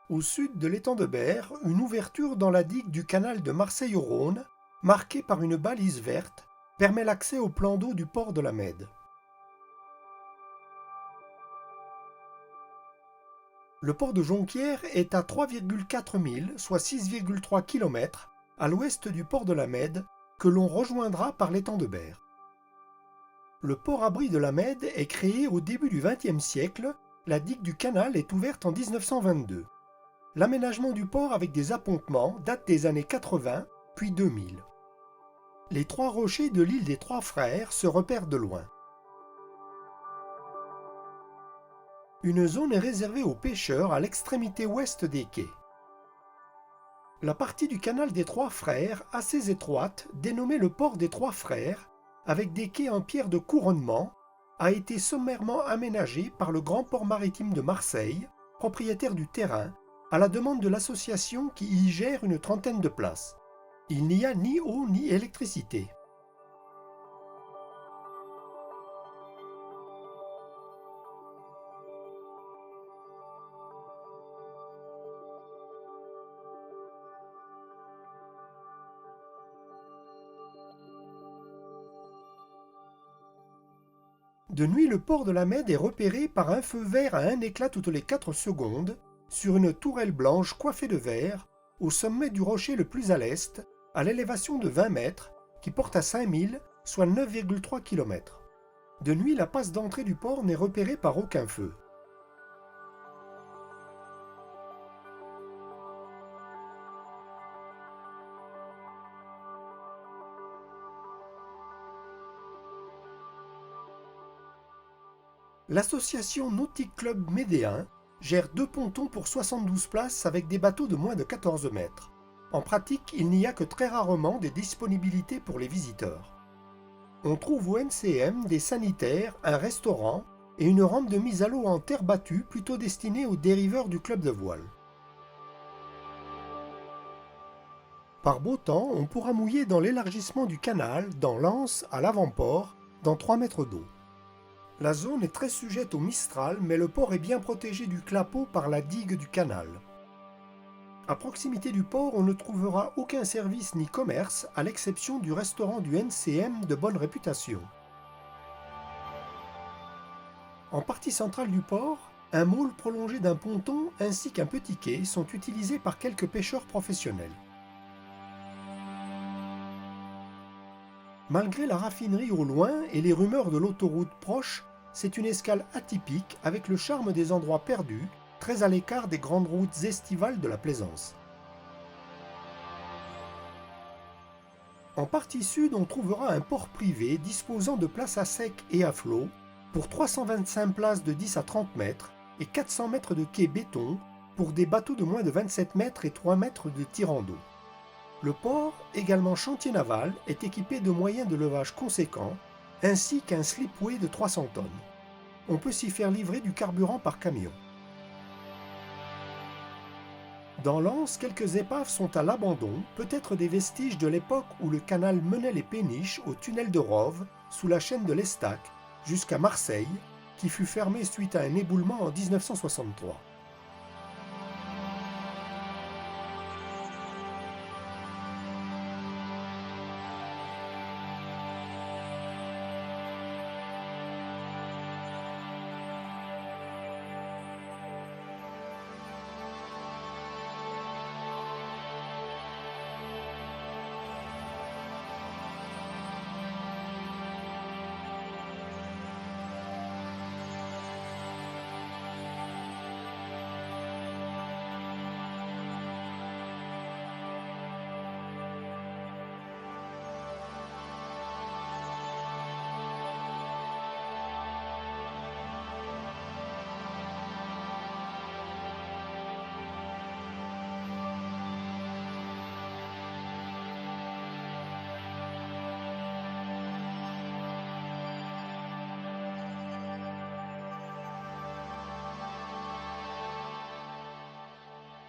Au sud de l'étang de Berre, une ouverture dans la digue du canal de Marseille au Rhône, marquée par une balise verte, permet l'accès au plan d'eau du port de la Mède. Le port de Jonquière est à 3,4 milles, soit 6,3 km, à l'ouest du port de la Mède, que l'on rejoindra par l'étang de Berre. Le port-abri de la Mède est créé au début du XXe siècle, la digue du canal est ouverte en 1922. L'aménagement du port avec des appontements date des années 80 puis 2000. Les trois rochers de l'île des Trois Frères se repèrent de loin. Une zone est réservée aux pêcheurs à l'extrémité ouest des quais. La partie du canal des Trois Frères, assez étroite, dénommée le port des Trois Frères, avec des quais en pierre de couronnement, a été sommairement aménagée par le Grand Port Maritime de Marseille, propriétaire du terrain, à la demande de l'association qui y gère une trentaine de places. Il n'y a ni eau ni électricité. De nuit, le port de la Mède est repéré par un feu vert à un éclat toutes les 4 secondes, sur une tourelle blanche coiffée de verre, au sommet du rocher le plus à l'est, à l'élévation de 20 mètres, qui porte à 5000, soit 9,3 km. De nuit, la passe d'entrée du port n'est repérée par aucun feu. L'association Nautique Club Médéen gère 2 pontons pour 72 places avec des bateaux de moins de 14 mètres. En pratique, il n'y a que très rarement des disponibilités pour les visiteurs. On trouve au NCM des sanitaires, un restaurant et une rampe de mise à l'eau en terre battue plutôt destinée aux dériveurs du club de voile. Par beau temps, on pourra mouiller dans l'élargissement du canal, dans l'Anse, à l'avant-port, dans 3 mètres d'eau. La zone est très sujette au mistral, mais le port est bien protégé du clapot par la digue du canal. À proximité du port, on ne trouvera aucun service ni commerce, à l'exception du restaurant du NCM de bonne réputation. En partie centrale du port, un môle prolongé d'un ponton ainsi qu'un petit quai sont utilisés par quelques pêcheurs professionnels. Malgré la raffinerie au loin et les rumeurs de l'autoroute proche, c'est une escale atypique avec le charme des endroits perdus, très à l'écart des grandes routes estivales de la Plaisance. En partie sud, on trouvera un port privé disposant de places à sec et à flot pour 325 places de 10 à 30 mètres et 400 mètres de quai béton pour des bateaux de moins de 27 mètres et 3 mètres de tirant d'eau. Le port, également chantier naval, est équipé de moyens de levage conséquents, ainsi qu'un slipway de 300 tonnes. On peut s'y faire livrer du carburant par camion. Dans l'Anse, quelques épaves sont à l'abandon, peut-être des vestiges de l'époque où le canal menait les péniches au tunnel de Rove, sous la chaîne de l'Estac, jusqu'à Marseille, qui fut fermé suite à un éboulement en 1963.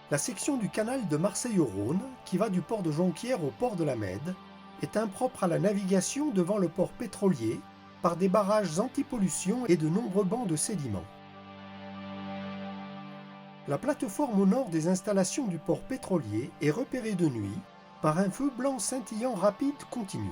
La section du canal de Marseille au Rhône, qui va du port de Jonquière au port de la Mède, est impropre à la navigation devant le port pétrolier par des barrages anti-pollution et de nombreux bancs de sédiments. La plateforme au nord des installations du port pétrolier est repérée de nuit par un feu blanc scintillant rapide continu.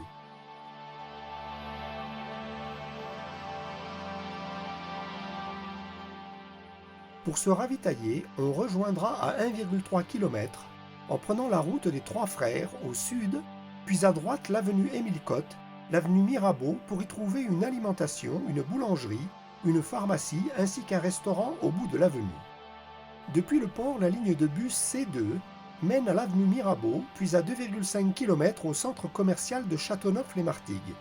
Pour se ravitailler, on rejoindra à 1,3 km en prenant la route des Trois Frères au sud, puis à droite l'avenue Émile Cotte, l'avenue Mirabeau pour y trouver une alimentation, une boulangerie, une pharmacie ainsi qu'un restaurant au bout de l'avenue. Depuis le port, la ligne de bus C2 mène à l'avenue Mirabeau, puis à 2,5 km au centre commercial de Châteauneuf-les-Martigues.